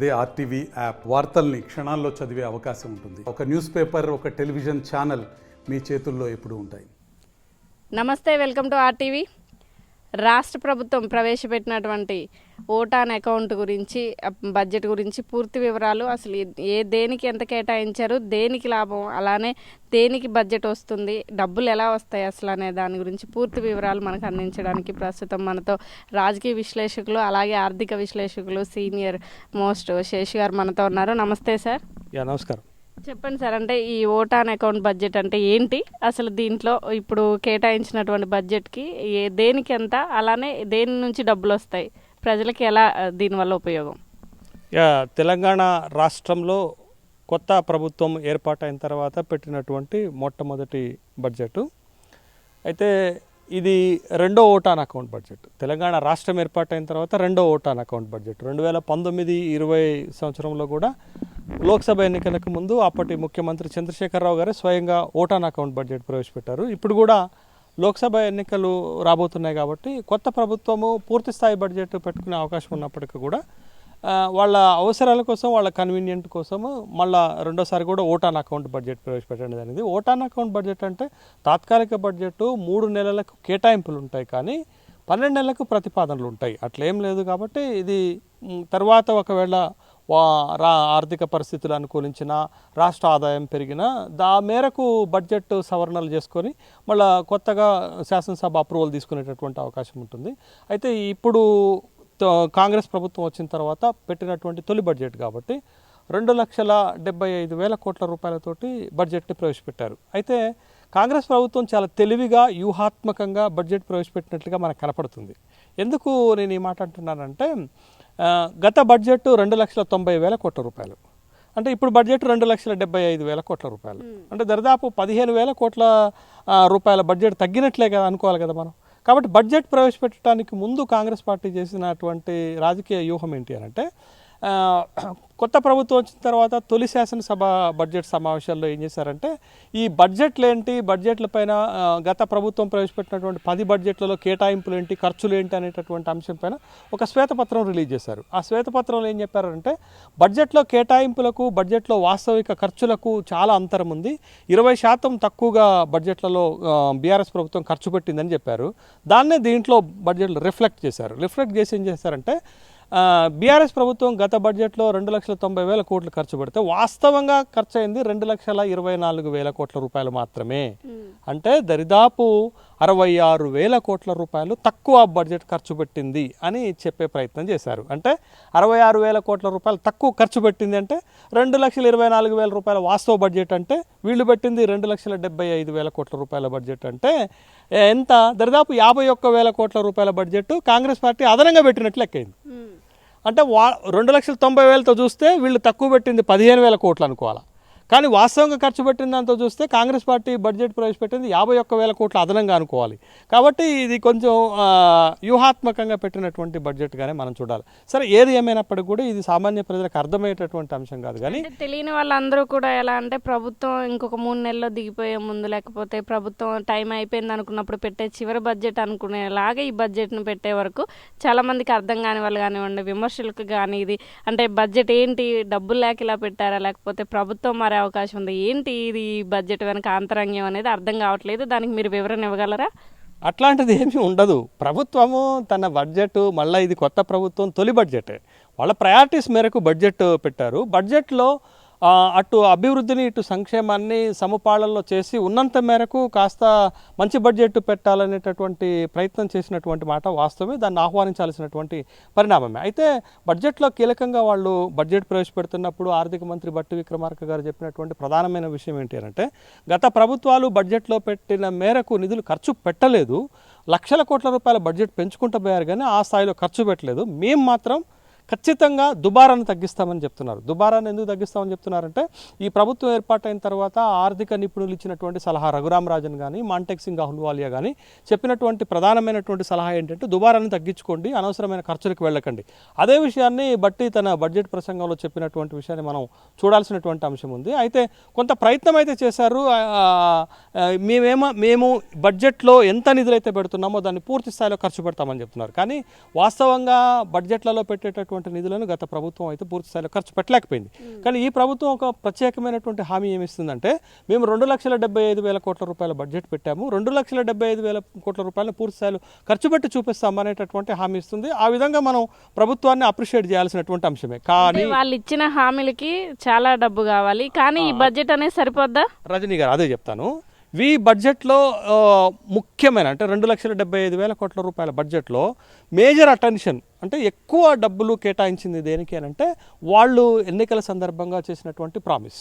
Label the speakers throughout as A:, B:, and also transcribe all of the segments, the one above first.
A: అదే RTV app వార్తల్ని క్షణాల్లో చదివే అవకాశం ఉంటుంది. ఒక న్యూస్ పేపర్, ఒక టెలివిజన్ ఛానల్ మీ చేతుల్లో ఎప్పుడూ ఉంటాయి.
B: నమస్తే, వెల్కమ్ టు ఆర్టీవీ. రాష్ట్ర ప్రభుత్వం ప్రవేశపెట్టినటువంటి ఓటాన్ అకౌంట్ గురించి, బడ్జెట్ గురించి పూర్తి వివరాలు, అసలు దేనికి ఎంత కేటాయించారు, దేనికి లాభం, అలానే దేనికి బడ్జెట్ వస్తుంది, డబ్బులు ఎలా వస్తాయి అసలు అనే దాని గురించి పూర్తి వివరాలు మనకు అందించడానికి ప్రస్తుతం మనతో రాజకీయ విశ్లేషకులు అలాగే ఆర్థిక విశ్లేషకులు సీనియర్ మోస్ట్ శేష్ గారు మనతో ఉన్నారు. నమస్తే సార్.
C: నమస్కారం.
B: చెప్పండి సార్, అంటే ఈ ఓటాన్ అకౌంట్ బడ్జెట్ అంటే ఏంటి, అసలు దీంట్లో ఇప్పుడు కేటాయించినటువంటి బడ్జెట్కి దేనికి ఎంత, అలానే దేని నుంచి డబ్బులు వస్తాయి, ప్రజలకి ఎలా దీనివల్ల ఉపయోగం?
C: తెలంగాణ రాష్ట్రంలో కొత్త ప్రభుత్వం ఏర్పాటైన తర్వాత పెట్టినటువంటి మొట్టమొదటి బడ్జెట్. అయితే ఇది రెండో ఓటాన్ అకౌంట్ బడ్జెట్. తెలంగాణ రాష్ట్రం ఏర్పాటైన తర్వాత రెండో ఓటాన్ అకౌంట్ బడ్జెట్. 2019-20 సంవత్సరంలో కూడా లోక్సభ ఎన్నికలకు ముందు అప్పటి ముఖ్యమంత్రి చంద్రశేఖరరావు గారు స్వయంగా ఓటాన్ అకౌంట్ బడ్జెట్ ప్రవేశపెట్టారు. ఇప్పుడు కూడా లోక్సభ ఎన్నికలు రాబోతున్నాయి కాబట్టి కొత్త ప్రభుత్వము పూర్తి స్థాయి బడ్జెట్ పెట్టుకునే అవకాశం ఉన్నప్పటికీ కూడా వాళ్ళ అవసరాల కోసం, వాళ్ళ కన్వీనియంట్ కోసము మళ్ళీ రెండోసారి కూడా ఓటాన్ అకౌంట్ బడ్జెట్ ప్రవేశపెట్టడం జరిగింది. ఓటాన్ అకౌంట్ బడ్జెట్ అంటే తాత్కాలిక బడ్జెట్, 3 నెలలకు కేటాయింపులు ఉంటాయి కానీ 12 నెలలకు ప్రతిపాదనలు ఉంటాయి. అట్లేం లేదు కాబట్టి ఇది తర్వాత ఒకవేళ ఆర్థిక పరిస్థితులు అనుకూలించిన, రాష్ట్ర ఆదాయం పెరిగిన దా మేరకు బడ్జెట్ సవరణలు చేసుకొని మళ్ళీ కొత్తగా శాసనసభ అప్రూవల్ తీసుకునేటటువంటి అవకాశం ఉంటుంది. అయితే ఇప్పుడు కాంగ్రెస్ ప్రభుత్వం వచ్చిన తర్వాత పెట్టినటువంటి తొలి బడ్జెట్ కాబట్టి 2,75,000 కోట్ల రూపాయలతోటి బడ్జెట్ని ప్రవేశపెట్టారు. అయితే కాంగ్రెస్ ప్రభుత్వం చాలా తెలివిగా, వ్యూహాత్మకంగా బడ్జెట్ ప్రవేశపెట్టినట్లుగా మనకు కనపడుతుంది. ఎందుకు నేను ఈ మాట అంటున్నానంటే, గత బడ్జెట్ 2,90,000 కోట్ల రూపాయలు, అంటే ఇప్పుడు బడ్జెట్ 2,75,000 కోట్ల రూపాయలు, అంటే దరిదాపు 15,000 కోట్ల రూపాయల బడ్జెట్ తగ్గినట్లే కదా అనుకోవాలి కదా మనం. కాబట్టి బడ్జెట్ ప్రవేశపెట్టడానికి ముందు కాంగ్రెస్ పార్టీ చేసినటువంటి రాజకీయ వ్యూహం ఏంటి అని అంటే, కొత్త ప్రభుత్వం వచ్చిన తర్వాత తొలి శాసనసభ బడ్జెట్ సమావేశాల్లో ఏం చేశారంటే, ఈ బడ్జెట్లు ఏంటి, బడ్జెట్ల పైన గత ప్రభుత్వం ప్రవేశపెట్టినటువంటి 10 బడ్జెట్లలో కేటాయింపులు ఏంటి, ఖర్చులు ఏంటి అనేటటువంటి అంశం పైన ఒక శ్వేతపత్రం రిలీజ్ చేశారు. ఆ శ్వేతపత్రంలో ఏం చెప్పారంటే, బడ్జెట్లో కేటాయింపులకు, బడ్జెట్లో వాస్తవిక ఖర్చులకు చాలా అంతరం ఉంది. 20% తక్కువగా బడ్జెట్లలో బీఆర్ఎస్ ప్రభుత్వం ఖర్చు పెట్టిందని చెప్పారు. దాన్నే దీంట్లో బడ్జెట్లో రిఫ్లెక్ట్ చేశారు. రిఫ్లెక్ట్ చేసి ఏం చేశారంటే, బీఆర్ఎస్ ప్రభుత్వం గత బడ్జెట్లో 2,90,000 కోట్లు ఖర్చు పెడితే వాస్తవంగా ఖర్చు అయింది 2,24,000 కోట్ల రూపాయలు మాత్రమే. అంటే దరిదాపు 66,000 కోట్ల రూపాయలు తక్కువ బడ్జెట్ ఖర్చు పెట్టింది అని చెప్పే ప్రయత్నం చేశారు. అంటే 66,000 కోట్ల రూపాయలు తక్కువ ఖర్చు పెట్టింది అంటే 2,24,000 రూపాయల వాస్తవ బడ్జెట్, అంటే వీళ్ళు పెట్టింది 2,75,000 కోట్ల రూపాయల బడ్జెట్. అంటే ఎంత, దరిదాపు 51,000 కోట్ల రూపాయల బడ్జెట్ కాంగ్రెస్ పార్టీ అదనంగా పెట్టినట్లు లెక్కైంది. అంటే 2,90,000తో చూస్తే వీళ్ళు తక్కువ పెట్టింది 15,000 కోట్లు అనుకోవాలి, కానీ వాస్తవంగా ఖర్చు పెట్టిన దాంతో చూస్తే కాంగ్రెస్ పార్టీ బడ్జెట్ ప్రవేశపెట్టింది 51,000 కోట్లు అదనంగా అనుకోవాలి. కాబట్టి ఇది కొంచెం వ్యూహాత్మకంగా పెట్టినటువంటి బడ్జెట్గానే మనం చూడాలి. సరే, ఏది ఏమైనప్పటికీ కూడా ఇది సామాన్య ప్రజలకు అర్థమయ్యేటటువంటి అంశం కాదు. కానీ
B: తెలియని వాళ్ళందరూ కూడా ఎలా అంటే, ప్రభుత్వం ఇంకొక 3 నెలల్లో దిగిపోయే ముందు, లేకపోతే ప్రభుత్వం టైం అయిపోయింది అనుకున్నప్పుడు పెట్టే చివరి బడ్జెట్ అనుకునేలాగా ఈ బడ్జెట్ను పెట్టే వరకు చాలామందికి అర్థం కాని వాళ్ళు కానివ్వండి, విమర్శలకు కానీ ఇది అంటే బడ్జెట్ ఏంటి, డబ్బులు లేక ఇలా పెట్టారా, లేకపోతే ప్రభుత్వం మారే అవకాశం ఉంది, ఏంటి ఇది బడ్జెట్ వెనక ఆంతరంగం అనేది అర్థం కావట్లేదు, దానికి మీరు వివరణ ఇవ్వగలరా?
C: అట్లాంటిది ఏమీ ఉండదు. ప్రభుత్వము తన బడ్జెట్, మళ్ళీ ఇది కొత్త ప్రభుత్వం తొలి బడ్జెటే, వాళ్ళ ప్రయారిటీస్ మేరకు బడ్జెట్ పెట్టారు. బడ్జెట్లో అటు అభివృద్ధిని, ఇటు సంక్షేమాన్ని సమపాళల్లో చేసి ఉన్నంత మేరకు కాస్త మంచి బడ్జెట్ పెట్టాలనేటటువంటి ప్రయత్నం చేసినటువంటి మాట వాస్తవమే, దాన్ని ఆహ్వానించాల్సినటువంటి పరిణామమే. అయితే బడ్జెట్లో కీలకంగా వాళ్ళు బడ్జెట్ ప్రవేశపెడుతున్నప్పుడు ఆర్థిక మంత్రి బట్టి విక్రమార్క గారు చెప్పినటువంటి ప్రధానమైన విషయం ఏంటి అంటే, గత ప్రభుత్వాలు బడ్జెట్లో పెట్టిన మేరకు నిధులు ఖర్చు పెట్టలేదు, లక్షల కోట్ల రూపాయల బడ్జెట్ పెంచుకుంటూ పోయారు కానీ ఆ స్థాయిలో ఖర్చు పెట్టలేదు. మేము మాత్రం ఖచ్చితంగా దుబారాను తగ్గిస్తామని చెప్తున్నారు. దుబారాను ఎందుకు తగ్గిస్తామని చెప్తున్నారంటే, ఈ ప్రభుత్వం ఏర్పాటైన తర్వాత ఆర్థిక నిపుణులు ఇచ్చినటువంటి సలహా, రఘురామరాజన్ కానీ మాంటెక్ సింగ్ అహ్లూవాలియా కానీ చెప్పినటువంటి ప్రధానమైనటువంటి సలహా ఏంటంటే, దుబారాను తగ్గించుకోండి, అనవసరమైన ఖర్చులకు వెళ్ళకండి. అదే విషయాన్ని బట్టి తన బడ్జెట్ ప్రసంగంలో చెప్పినటువంటి విషయాన్ని మనం చూడాల్సినటువంటి అంశం ఉంది. అయితే కొంత ప్రయత్నం అయితే చేశారు. మేము బడ్జెట్లో ఎంత నిధులైతే పెడుతున్నామో దాన్ని పూర్తి స్థాయిలో ఖర్చు పెడతామని చెప్తున్నారు. కానీ వాస్తవంగా బడ్జెట్లలో పెట్టేటటువంటి కేటాయించినటువంటి నిధులను గత ప్రభుత్వం అయితే పూర్తి స్థాయిలో ఖర్చు పెట్టలేకపోయింది. కానీ ఈ ప్రభుత్వం ఒక ప్రత్యేకమైనటువంటి హామీ ఏమిస్తుందంటే, మేము 2,75,000 కోట్ల రూపాయల బడ్జెట్ పెట్టాము, 2,75,000 కోట్ల రూపాయలను పూర్తి స్థాయిలో ఖర్చు పెట్టి చూపిస్తాం అనేటటువంటి హామీ ఇస్తుంది. ఆ విధంగా మనం ప్రభుత్వాన్ని అప్రిషియేట్ చేయాల్సినటువంటి అంశమే. కానీ
B: వాళ్ళు ఇచ్చిన హామీలకి చాలా డబ్బు కావాలి, కానీ ఈ బడ్జెట్ అనేది సరిపోద్దా?
C: రజనీ గారు అదే చెప్తాను. ఈ బడ్జెట్లో ముఖ్యమైన అంటే 2,75,000 కోట్ల రూపాయల బడ్జెట్లో మేజర్ అటెన్షన్ అంటే ఎక్కువ డబ్బులు కేటాయించింది దేనికి అని అంటే, వాళ్ళు ఎన్నికల సందర్భంగా చేసినటువంటి ప్రామిస్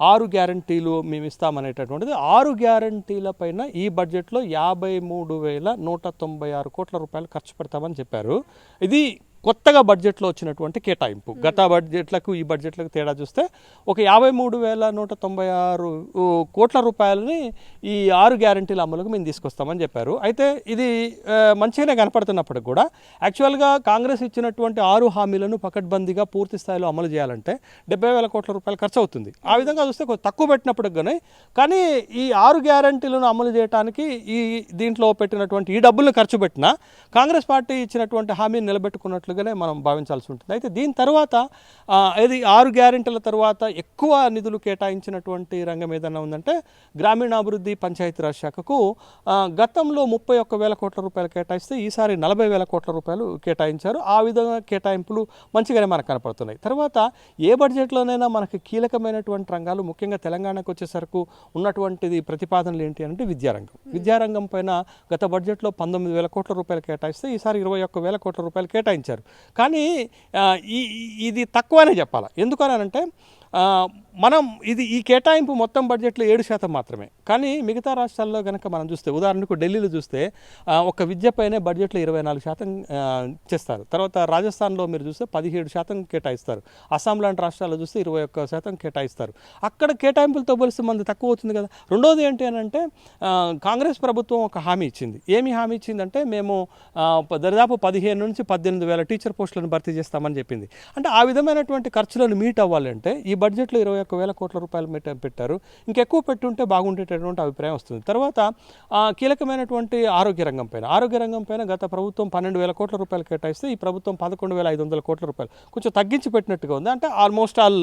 C: 6 గ్యారంటీలు మేము ఇస్తామనేటటువంటిది. 6 గ్యారంటీల పైన ఈ బడ్జెట్లో 53,196 కోట్ల రూపాయలు ఖర్చు పెడతామని చెప్పారు. ఇది కొత్తగా బడ్జెట్లో వచ్చినటువంటి కేటాయింపు. గత బడ్జెట్లకు ఈ బడ్జెట్లకు తేడా చూస్తే ఒక 53,196 కోట్ల రూపాయలని ఈ 6 గ్యారంటీల అమలుకు మేము తీసుకొస్తామని చెప్పారు. అయితే ఇది మంచిగానే కనపడుతున్నప్పటికి కూడా యాక్చువల్గా కాంగ్రెస్ ఇచ్చినటువంటి 6 హామీలను పకడ్బందీగా పూర్తి స్థాయిలో అమలు చేయాలంటే 70,000 కోట్ల రూపాయలు ఖర్చు అవుతుంది. ఆ విధంగా చూస్తే కొంచెం తక్కువ పెట్టినప్పటికి కానీ ఈ 6 గ్యారంటీలను అమలు చేయడానికి ఈ దీంట్లో పెట్టినటువంటి ఈ డబ్బులను ఖర్చు పెట్టినా కాంగ్రెస్ పార్టీ ఇచ్చినటువంటి హామీని నిలబెట్టుకున్నట్లుగానే మనం భావించాల్సి ఉంటుంది. అయితే దీని తర్వాత ఇది 6 గ్యారెంటీల తర్వాత ఎక్కువ నిధులు కేటాయించినటువంటి రంగం ఏదైనా ఉందంటే గ్రామీణాభివృద్ధి పంచాయతీరాజ్ శాఖకు గతంలో 31,000 కోట్ల రూపాయలు కేటాయిస్తే ఈసారి 40,000 కోట్ల రూపాయలు కేటాయించారు. ఆ విధంగా కేటాయింపులు మంచిగానే మనకు కనపడుతున్నాయి. తర్వాత ఏ బడ్జెట్లోనైనా మనకి కీలకమైనటువంటి రంగాలు ముఖ్యంగా తెలంగాణకు వచ్చేసరికి ఉన్నటువంటిది ప్రతిపాదనలు ఏంటి అంటే విద్యారంగం. విద్యారంగం పైన గత బడ్జెట్లో 19,000 కోట్ల రూపాయలు కేటాయిస్తే ఈసారి 21,000 కోట్ల రూపాయలు కేటాయించారు. కానీ ఇది తక్కువనే చెప్పాలి. ఎందుకనంటే మనం ఈ కేటాయింపు మొత్తం బడ్జెట్లో 7% మాత్రమే. కానీ మిగతా రాష్ట్రాల్లో కనుక మనం చూస్తే, ఉదాహరణకు ఢిల్లీలో చూస్తే ఒక విద్యపైనే బడ్జెట్లో 24% చేస్తారు. తర్వాత రాజస్థాన్లో మీరు చూస్తే 17% కేటాయిస్తారు. అస్సాం లాంటి రాష్ట్రాల్లో చూస్తే 21% కేటాయిస్తారు. అక్కడ కేటాయింపులతో పోలిస్తే మనది తక్కువ అవుతుంది కదా. రెండోది ఏంటి అని అంటే, కాంగ్రెస్ ప్రభుత్వం ఒక హామీ ఇచ్చింది. ఏమి హామీ ఇచ్చిందంటే, మేము దాదాపు 15 నుంచి 18,000 టీచర్ పోస్టులను భర్తీ చేస్తామని చెప్పింది. అంటే ఆ విధమైనటువంటి ఖర్చులను మీట్ అవ్వాలంటే ఈ బడ్జెట్లో 21,000 కోట్ల రూపాయలు పెట్టారు. ఇంకెక్కువ పెట్టుంటే బాగుండేటటువంటి అభిప్రాయం వస్తుంది. తర్వాత కీలకమైనటువంటి ఆరోగ్య రంగం పైన గత ప్రభుత్వం 12,000 కోట్ల రూపాయలు కేటాయిస్తే ఈ ప్రభుత్వం 11,500 కోట్ల రూపాయలు కొంచెం తగ్గించి పెట్టినట్టుగా ఉంది. అంటే ఆల్మోస్ట్ ఆల్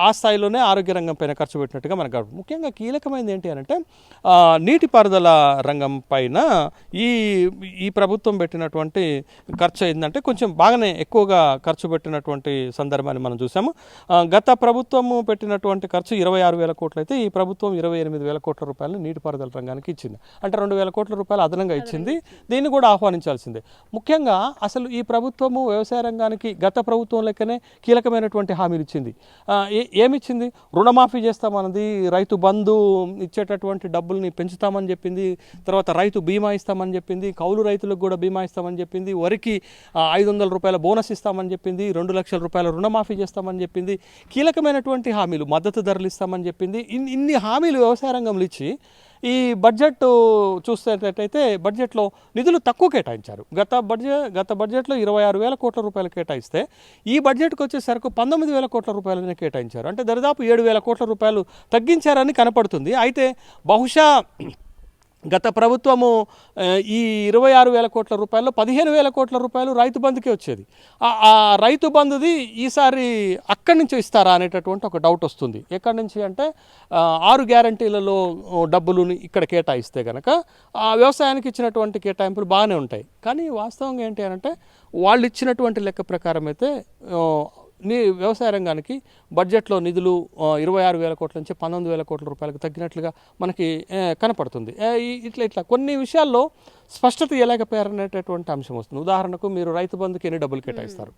C: ఆ స్థాయిలోనే ఆరోగ్య రంగం పైన ఖర్చు పెట్టినట్టుగా మనకు కాదు. ముఖ్యంగా కీలకమైనది ఏంటి అని అంటే నీటిపారుదల రంగం పైన ఈ ప్రభుత్వం పెట్టినటువంటి ఖర్చు ఏంటంటే కొంచెం బాగానే ఎక్కువగా ఖర్చు పెట్టినటువంటి సందర్భాన్ని మనం చూసాము. గత ప్రభుత్వము పెట్టినటువంటి ఖర్చు 26,000 కోట్లు అయితే ఈ ప్రభుత్వం 28,000 కోట్ల రూపాయలు నీటిపారుదల రంగానికి ఇచ్చింది. అంటే 2,000 కోట్ల రూపాయలు అదనంగా ఇచ్చింది. దీన్ని కూడా ఆహ్వానించాల్సిందే. ముఖ్యంగా అసలు ఈ ప్రభుత్వము వ్యవసాయ రంగానికి గత ప్రభుత్వం లెక్కనే కీలకమైనటువంటి హామీలు ఇచ్చింది. ఏమిచ్చింది? రుణమాఫీ చేస్తామన్నది, రైతు బంధు ఇచ్చేటటువంటి డబ్బుల్ని పెంచుతామని చెప్పింది, తర్వాత రైతు బీమా ఇస్తామని చెప్పింది, కౌలు రైతులకు కూడా బీమా ఇస్తామని చెప్పింది, వరికి 500 రూపాయల బోనస్ ఇస్తామని చెప్పింది, 2 లక్షల రూపాయల రుణమాఫీ చేస్తామని చెప్పింది, కీలకమైనటువంటి హామీలు మద్దతు ధరలు ఇస్తామని చెప్పింది. ఇన్ని హామీలు వ్యవసాయ రంగంలో ఇచ్చి ఈ బడ్జెట్ చూసేటట్టయితే బడ్జెట్లో నిధులు తక్కువ కేటాయించారు. గత బడ్జెట్లో 26,000 కోట్ల రూపాయలు కేటాయిస్తే ఈ బడ్జెట్కి వచ్చేసరికి 19,000 కోట్ల రూపాయలని కేటాయించారు. అంటే దాదాపు 7,000 కోట్ల రూపాయలు తగ్గించారని కనపడుతుంది. అయితే బహుశా గత ప్రభుత్వము ఈ 26,000 కోట్ల రూపాయల్లో 15,000 కోట్ల రూపాయలు రైతు బంధుకే వచ్చేది. ఆ రైతు బంధుది ఈసారి అక్కడి నుంచి ఇస్తారా అనేటటువంటి ఒక డౌట్ వస్తుంది. ఎక్కడి నుంచి అంటే 6 గ్యారంటీలలో డబ్బులు ఇక్కడ కేటాయిస్తే కనుక వ్యవసాయానికి ఇచ్చినటువంటి కేటాయింపులు బాగానే ఉంటాయి. కానీ వాస్తవంగా ఏంటి అంటే వాళ్ళు ఇచ్చినటువంటి లెక్క ప్రకారం అయితే వ్యవసాయ రంగానికి బడ్జెట్లో నిధులు 26,000 కోట్ల నుంచి 19,000 కోట్ల రూపాయలకు తగ్గినట్లుగా మనకి కనపడుతుంది. ఇట్లా కొన్ని విషయాల్లో స్పష్టత ఇవ్వలేకపోయారనేటటువంటి అంశం వస్తుంది. ఉదాహరణకు మీరు రైతు బంధుకి ఎన్ని డబ్బులు కేటాయిస్తారు?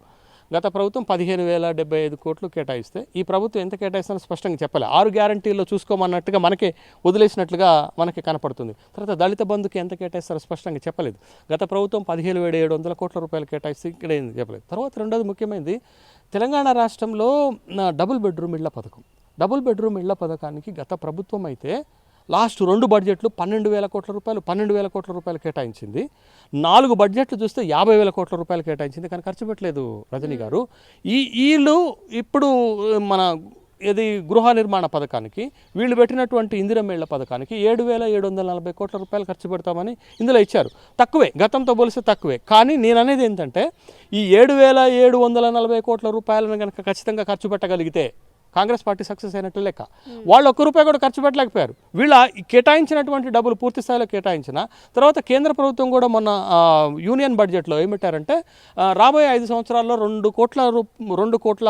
C: గత ప్రభుత్వం 15,075 కోట్లు కేటాయిస్తే ఈ ప్రభుత్వం ఎంత కేటాయిస్తారో స్పష్టంగా చెప్పలే. 6 గ్యారంటీల్లో చూసుకోమన్నట్టుగా మనకే వదిలేసినట్లుగా మనకి కనపడుతుంది. తర్వాత దళిత బంధుకి ఎంత కేటాయిస్తారో స్పష్టంగా చెప్పలేదు. గత ప్రభుత్వం 17,700 కోట్ల రూపాయలు కేటాయిస్తే ఇక్కడ ఏం చెప్పలేదు. తర్వాత రెండోది ముఖ్యమైనది, తెలంగాణ రాష్ట్రంలో డబుల్ బెడ్రూమ్ ఇళ్ల పథకానికి గత ప్రభుత్వం అయితే లాస్ట్ 2 బడ్జెట్లు 12,000 కోట్ల రూపాయలు కేటాయించింది. 4 బడ్జెట్లు చూస్తే 50,000 కోట్ల రూపాయలు కేటాయించింది. కానీ ఖర్చు పెట్టలేదు రజనీ గారు. వీళ్ళు ఇప్పుడు మన ఇది గృహ నిర్మాణ పథకానికి, వీళ్ళు పెట్టినటువంటి ఇందిరమ్మ ఇళ్ల పథకానికి 7,740 కోట్ల రూపాయలు ఖర్చు పెడతామని ఇందులో ఇచ్చారు. తక్కువే, గతంతో పోలిస్తే తక్కువే. కానీ నేను అనేది ఏంటంటే ఈ 7,740 కోట్ల రూపాయలను కనుక ఖచ్చితంగా ఖర్చు పెట్టగలిగితే కాంగ్రెస్ పార్టీ సక్సెస్ అయినట్టు లెక్క. వాళ్ళు ₹1 కూడా ఖర్చు పెట్టలేకపోయారు. వీళ్ళ కేటాయించినటువంటి డబ్బులు పూర్తి స్థాయిలో కేటాయించిన తర్వాత కేంద్ర ప్రభుత్వం కూడా మొన్న యూనియన్ బడ్జెట్లో ఏం పెట్టారంటే రాబోయే 5 సంవత్సరాల్లో 2 కోట్ల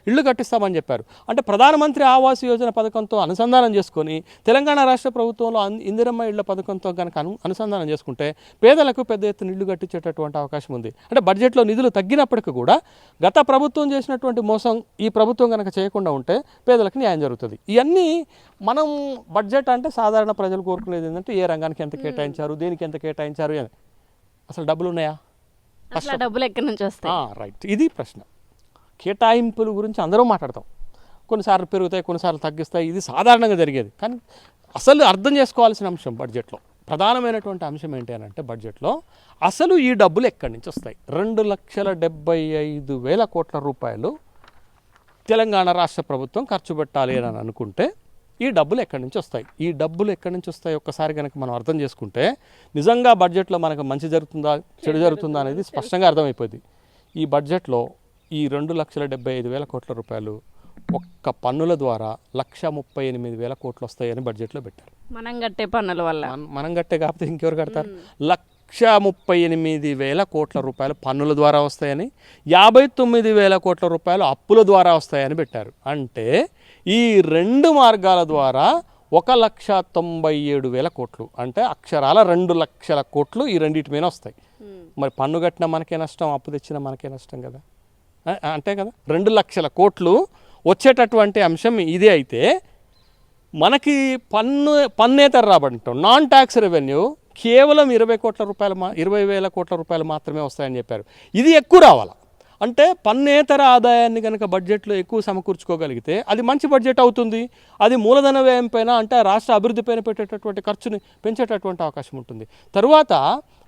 C: ఇళ్ళు కట్టిస్తామని చెప్పారు. అంటే ప్రధానమంత్రి ఆవాస్ యోజన పథకంతో అనుసంధానం చేసుకొని తెలంగాణ రాష్ట్ర ప్రభుత్వంలో ఇందిరమ్మ ఇళ్ల పథకంతో కనుక అనుసంధానం చేసుకుంటే పేదలకు పెద్ద ఎత్తున ఇళ్ళు కట్టించేటటువంటి అవకాశం ఉంది. అంటే బడ్జెట్లో నిధులు తగ్గినప్పటికీ కూడా గత ప్రభుత్వం చేసినటువంటి మోసం ఈ ప్రభుత్వం కనుక చేయకుండా ఉంటే పేదలకు న్యాయం జరుగుతుంది. ఇవన్నీ మనం బడ్జెట్ అంటే సాధారణ ప్రజలు కోరుకునేది ఏంటంటే ఏ రంగానికి ఎంత కేటాయించారు, దేనికి ఎంత కేటాయించారు అని. అసలు డబ్బులు ఉన్నాయా?
B: అసలు డబ్బులు ఎక్కడి నుంచి వస్తాయి?
C: రైట్, ఇది ప్రశ్న. కేటాయింపుల గురించి అందరూ మాట్లాడతాం. కొన్నిసార్లు పెరుగుతాయి, కొన్నిసార్లు తగ్గిస్తాయి, ఇది సాధారణంగా జరిగేది. కానీ అసలు అర్థం చేసుకోవాల్సిన అంశం బడ్జెట్లో ప్రధానమైనటువంటి అంశం ఏంటి అని అంటే బడ్జెట్లో అసలు ఈ డబ్బులు ఎక్కడి నుంచి వస్తాయి? 2,75,000 కోట్ల రూపాయలు తెలంగాణ రాష్ట్ర ప్రభుత్వం ఖర్చు పెట్టాలి అని అనుకుంటే ఈ డబ్బులు ఎక్కడి నుంచి వస్తాయి? ఈ డబ్బులు ఎక్కడి నుంచి వస్తాయి ఒక్కసారి కనుక మనం అర్థం చేసుకుంటే నిజంగా బడ్జెట్లో మనకు మంచి జరుగుతుందా చెడు జరుగుతుందా అనేది స్పష్టంగా అర్థమైపోయింది. ఈ బడ్జెట్లో ఈ 2,75,000 కోట్ల రూపాయలు ఒక్క పన్నుల ద్వారా 1,38,000 కోట్లు వస్తాయని బడ్జెట్లో పెట్టారు.
B: మనం కట్టే పన్నుల వల్ల.
C: మనం కట్టే కాకపోతే ఇంకెవరు కడతారు? 1,38,000 కోట్ల రూపాయలు పన్నుల ద్వారా వస్తాయని, 59,000 కోట్ల రూపాయలు అప్పుల ద్వారా వస్తాయని పెట్టారు. అంటే ఈ 2 మార్గాల ద్వారా 1,97,000 కోట్లు, అంటే అక్షరాల 2 లక్షల కోట్లు ఈ రెండింటి మీద వస్తాయి. మరి పన్ను కట్టినా మనకే నష్టం, అప్పు తెచ్చినా మనకే నష్టం కదా, అంతే కదా. 2 లక్షల కోట్లు వచ్చేటటువంటి అంశం ఇదే. అయితే మనకి పన్నేతర రాబడి నాన్ ట్యాక్స్ రెవెన్యూ కేవలం 20,000 కోట్ల రూపాయలు మాత్రమే వస్తాయని చెప్పారు. ఇది ఎక్కువ రావాలా అంటే పన్నేతర ఆదాయాన్ని కనుక బడ్జెట్లో ఎక్కువ సమకూర్చుకోగలిగితే అది మంచి బడ్జెట్ అవుతుంది. అది మూలధన వ్యయం పైన అంటే రాష్ట్ర అభివృద్ధి పైన పెట్టేటటువంటి ఖర్చుని పెంచేటటువంటి అవకాశం ఉంటుంది. తరువాత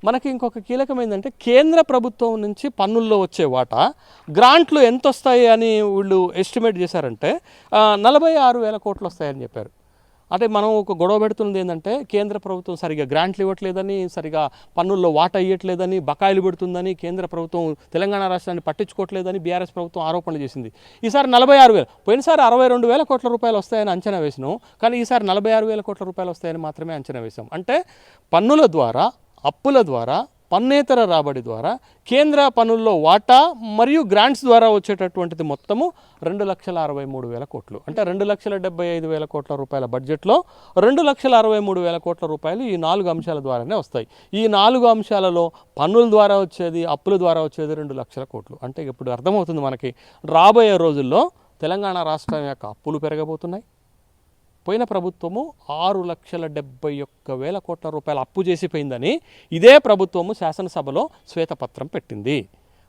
C: మనకి ఇంకొక కీలకమైందంటే కేంద్ర ప్రభుత్వం నుంచి పన్నుల్లో వచ్చే వాటా గ్రాంట్లు ఎంత వస్తాయి అని వీళ్ళు ఎస్టిమేట్ చేశారంటే 46,000 కోట్లు వస్తాయని చెప్పారు. అంటే మనం ఒక గొడవ పెడుతున్నది ఏంటంటే కేంద్ర ప్రభుత్వం సరిగా గ్రాంట్లు ఇవ్వట్లేదని, సరిగా పన్నుల్లో వాటా ఇవ్వట్లేదని, బకాయిలు పెడుతుందని, కేంద్ర ప్రభుత్వం తెలంగాణ రాష్ట్రాన్ని పట్టించుకోవట్లేదని బీఆర్ఎస్ ప్రభుత్వం ఆరోపణలు చేసింది. ఈసారి 46,000, పోయినసారి 62,000 కోట్ల రూపాయలు వస్తాయని అంచనా వేసినాం. కానీ ఈసారి 46,000 కోట్ల రూపాయలు వస్తాయని మాత్రమే అంచనా వేసాం. అంటే పన్నుల ద్వారా, అప్పుల ద్వారా, పన్నేతర రాబడి ద్వారా, కేంద్ర పన్నుల్లో వాటా మరియు గ్రాంట్స్ ద్వారా వచ్చేటటువంటిది మొత్తము 2,63,000 కోట్లు. అంటే 2,75,000 కోట్ల రూపాయల బడ్జెట్లో 2,63,000 కోట్ల రూపాయలు ఈ 4 అంశాల ద్వారానే వస్తాయి. ఈ 4 అంశాలలో పన్నుల ద్వారా వచ్చేది, అప్పుల ద్వారా వచ్చేది 2 లక్షల కోట్లు. అంటే ఇప్పుడు అర్థమవుతుంది మనకి రాబోయే రోజుల్లో తెలంగాణ రాష్ట్రం యొక్క అప్పులు పెరగబోతున్నాయి. పోయిన ప్రభుత్వము 6,71,000 కోట్ల రూపాయలు అప్పు చేసిపోయిందని ఇదే ప్రభుత్వము శాసనసభలో శ్వేతపత్రం పెట్టింది.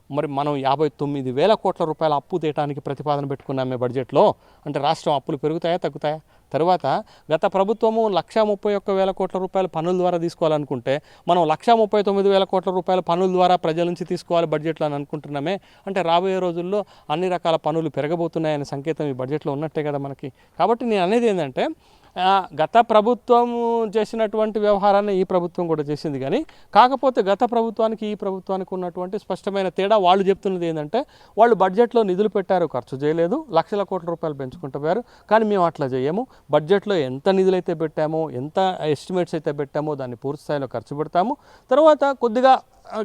C: మరి మనం 59,000 కోట్ల రూపాయల అప్పు తీయడానికి ప్రతిపాదన పెట్టుకున్నామే బడ్జెట్లో. అంటే రాష్ట్రం అప్పులు పెరుగుతాయా తగ్గుతాయా? తర్వాత గత ప్రభుత్వము 1,31,000 కోట్ల రూపాయలు పన్నుల ద్వారా తీసుకోవాలనుకుంటే మనం 1,39,000 కోట్ల రూపాయల పన్నుల ద్వారా ప్రజల నుంచి తీసుకోవాలి బడ్జెట్లో అని అనుకుంటున్నామే. అంటే రాబోయే రోజుల్లో అన్ని రకాల పన్నులు పెరగబోతున్నాయనే సంకేతం ఈ బడ్జెట్లో ఉన్నట్టే కదా మనకి. కాబట్టి నేను అనేది ఏంటంటే గత ప్రభుత్వం చేసినటువంటి వ్యవహారాన్ని ఈ ప్రభుత్వం కూడా చేసింది. కానీ కాకపోతే గత ప్రభుత్వానికి ఈ ప్రభుత్వానికి ఉన్నటువంటి స్పష్టమైన తేడా వాళ్ళు చెప్తున్నది ఏంటంటే వాళ్ళు బడ్జెట్లో నిధులు పెట్టారు, ఖర్చు చేయలేదు, లక్షల కోట్ల రూపాయలు పెంచుకుంటూ పోయారు. కానీ మేము అట్లా చేయము. బడ్జెట్లో ఎంత నిధులైతే పెట్టామో, ఎంత ఎస్టిమేట్స్ అయితే పెట్టామో దాన్ని పూర్తి స్థాయిలో ఖర్చు పెడతాము. తర్వాత కొద్దిగా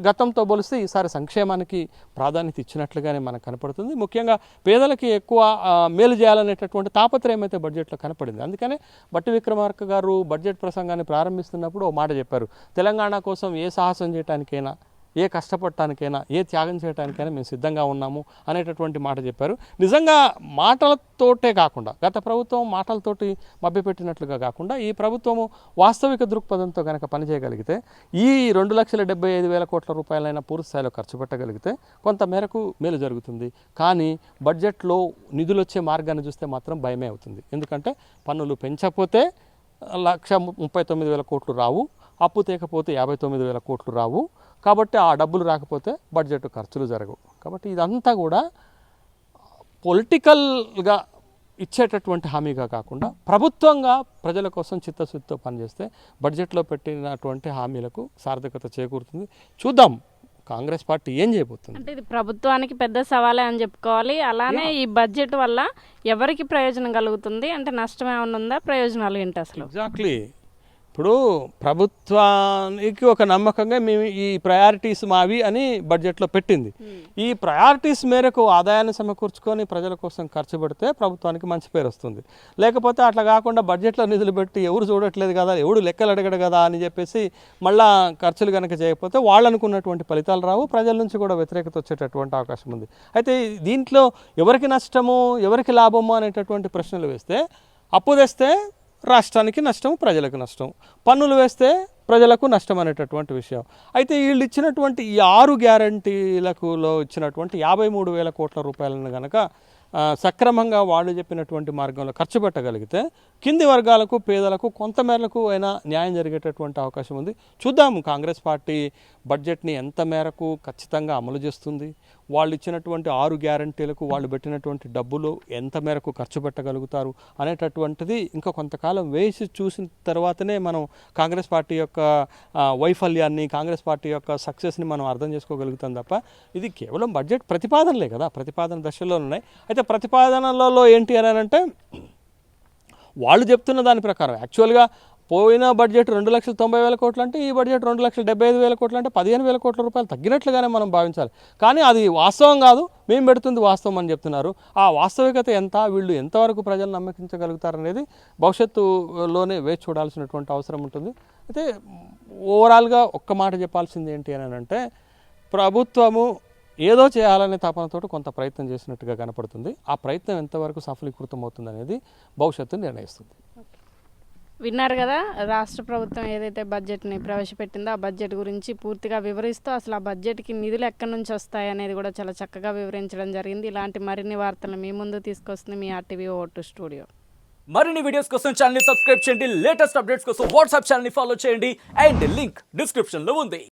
C: గతంతో పోలిస్తే ఈసారి సంక్షేమానికి ప్రాధాన్యత ఇచ్చినట్లుగానే మనకు కనపడుతుంది. ముఖ్యంగా పేదలకి ఎక్కువ మేలు చేయాలనేటటువంటి తాపత్రయం అయితే బడ్జెట్లో కనపడింది. అందుకనే బట్టి విక్రమార్క గారు బడ్జెట్ ప్రసంగాన్ని ప్రారంభిస్తున్నప్పుడు ఓ మాట చెప్పారు, తెలంగాణ కోసం ఏ సాహసం చేయడానికైనా, ఏ కష్టపడటానికైనా, ఏ త్యాగం చేయడానికైనా మేము సిద్ధంగా ఉన్నాము అనేటటువంటి మాట చెప్పారు. నిజంగా మాటలతోటే కాకుండా, గత ప్రభుత్వం మాటలతోటి మభ్యపెట్టినట్లుగా కాకుండా ఈ ప్రభుత్వము వాస్తవిక దృక్పథంతో కనుక పనిచేయగలిగితే ఈ 2,75,000 కోట్ల రూపాయలైనా పూర్తి స్థాయిలో ఖర్చు పెట్టగలిగితే కొంత మేరకు మేలు జరుగుతుంది. కానీ బడ్జెట్లో నిధులు వచ్చే మార్గాన్ని చూస్తే మాత్రం భయమే అవుతుంది. ఎందుకంటే పన్నులు పెంచకపోతే 1,39,000 కోట్లు రావు, అప్పు తేకపోతే 59,000 కోట్లు రావు. కాబట్టి ఆ డబ్బులు రాకపోతే బడ్జెట్ ఖర్చులు జరగవు. కాబట్టి ఇదంతా కూడా పొలిటికల్గా ఇచ్చేటటువంటి హామీగా కాకుండా ప్రభుత్వంగా ప్రజల కోసం చిత్తశుద్ధితో పనిచేస్తే బడ్జెట్లో పెట్టినటువంటి హామీలకు సార్థకత చేకూరుతుంది. చూద్దాం కాంగ్రెస్ పార్టీ ఏం చేయబోతుంది.
B: అంటే ఇది ప్రభుత్వానికి పెద్ద సవాలే అని చెప్పుకోవాలి. అలానే ఈ బడ్జెట్ వల్ల ఎవరికి ప్రయోజనం కలుగుతుంది, అంటే నష్టం ఏమైనా ఉందా, ప్రయోజనాలు ఏంటి అసలు?
C: ఎగ్జాక్ట్లీ. ఇప్పుడు ప్రభుత్వానికి ఒక నమ్మకంగా మేము ఈ ప్రయారిటీస్ మావి అని బడ్జెట్లో పెట్టింది. ఈ ప్రయారిటీస్ మేరకు ఆదాయాన్ని సమకూర్చుకొని ప్రజల కోసం ఖర్చు పెడితే ప్రభుత్వానికి మంచి పేరు వస్తుంది. లేకపోతే అట్లా కాకుండా బడ్జెట్లో నిధులు పెట్టి ఎవరు చూడట్లేదు కదా, ఎవడు లెక్కలు అడగడు కదా అని చెప్పేసి మళ్ళా ఖర్చులు కనుక చేయకపోతే వాళ్ళు అనుకున్నటువంటి ఫలితాలు రావు, ప్రజల నుంచి కూడా వ్యతిరేకత వచ్చేటటువంటి అవకాశం ఉంది. అయితే దీంట్లో ఎవరికి నష్టము ఎవరికి లాభము అనేటటువంటి ప్రశ్నలు వేస్తే, అప్పు తెస్తే రాష్ట్రానికి నష్టం, ప్రజలకు నష్టం, పన్నులు వేస్తే ప్రజలకు నష్టం అనేటటువంటి విషయం. అయితే వీళ్ళు ఇచ్చినటువంటి ఈ 6 గ్యారంటీలకులో ఇచ్చినటువంటి 53,000 కోట్ల రూపాయలను కనుక సక్రమంగా వాళ్ళు చెప్పినటువంటి మార్గంలో ఖర్చు పెట్టగలిగితే కింది వర్గాలకు పేదలకు కొంత మేరకు అయినా న్యాయం జరిగేటటువంటి అవకాశం ఉంది. చూద్దాం కాంగ్రెస్ పార్టీ బడ్జెట్ని ఎంత మేరకు ఖచ్చితంగా అమలు చేస్తుంది, వాళ్ళు ఇచ్చినటువంటి 6 గ్యారంటీలకు వాళ్ళు పెట్టినటువంటి డబ్బులు ఎంత మేరకు ఖర్చు పెట్టగలుగుతారు అనేటటువంటిది ఇంకా కొంతకాలం వేసి చూసిన తర్వాతనే మనం కాంగ్రెస్ పార్టీ యొక్క వైఫల్యాన్ని, కాంగ్రెస్ పార్టీ యొక్క సక్సెస్ని మనం అర్థం చేసుకోగలుగుతాం తప్ప ఇది కేవలం బడ్జెట్ ప్రతిపాదనలే కదా, ప్రతిపాదన దశలో ఉన్నాయి. అయితే ప్రతిపాదనలలో ఏంటి అని అంటే వాళ్ళు చెప్తున్న దాని ప్రకారం యాక్చువల్గా పోయిన బడ్జెట్ 2,90,000 కోట్లు అంటే ఈ బడ్జెట్ 2,75,000 కోట్లు అంటే 15,000 కోట్ల రూపాయలు తగ్గినట్లుగానే మనం భావించాలి. కానీ అది వాస్తవం కాదు, మేము పెడుతుంది వాస్తవం అని చెప్తున్నారు. ఆ వాస్తవికత ఎంత, వీళ్ళు ఎంతవరకు ప్రజలు నమ్మకించగలుగుతారనేది భవిష్యత్తులోనే వేచి చూడాల్సినటువంటి అవసరం ఉంటుంది. అయితే ఓవరాల్గా ఒక్క మాట చెప్పాల్సింది ఏంటి అని అంటే ప్రభుత్వము ఏదో చేయాలనే తపనతో కొంత ప్రయత్నం చేసినట్టుగా కనపడుతుంది. ఆ ప్రయత్నం ఎంతవరకు సఫలీకృతం అవుతుంది అనేది భవిష్యత్తు నిర్ణయిస్తుంది.
B: విన్నారు కదా, రాష్ట్ర ప్రభుత్వం ఏదైతే బడ్జెట్ని ప్రవేశపెట్టిందో ఆ బడ్జెట్ గురించి పూర్తిగా వివరిస్తూ అసలు ఆ బడ్జెట్కి నిధులు ఎక్కడి నుంచి వస్తాయి అనేది కూడా చాలా చక్కగా వివరించడం జరిగింది. ఇలాంటి మరిన్ని వార్తలు మీ ముందు తీసుకొస్తుంది మీ RTV O2 స్టూడియో.
D: మరిన్ని వీడియోస్ కోసం ఛానల్ ని సబ్స్క్రైబ్ చేయండి, లేటెస్ట్ అప్డేట్స్ కోసం వాట్సాప్ ఛానల్ ని ఫాలో చేయండి అండ్ లింక్ డిస్క్రిప్షన్ లో ఉంది.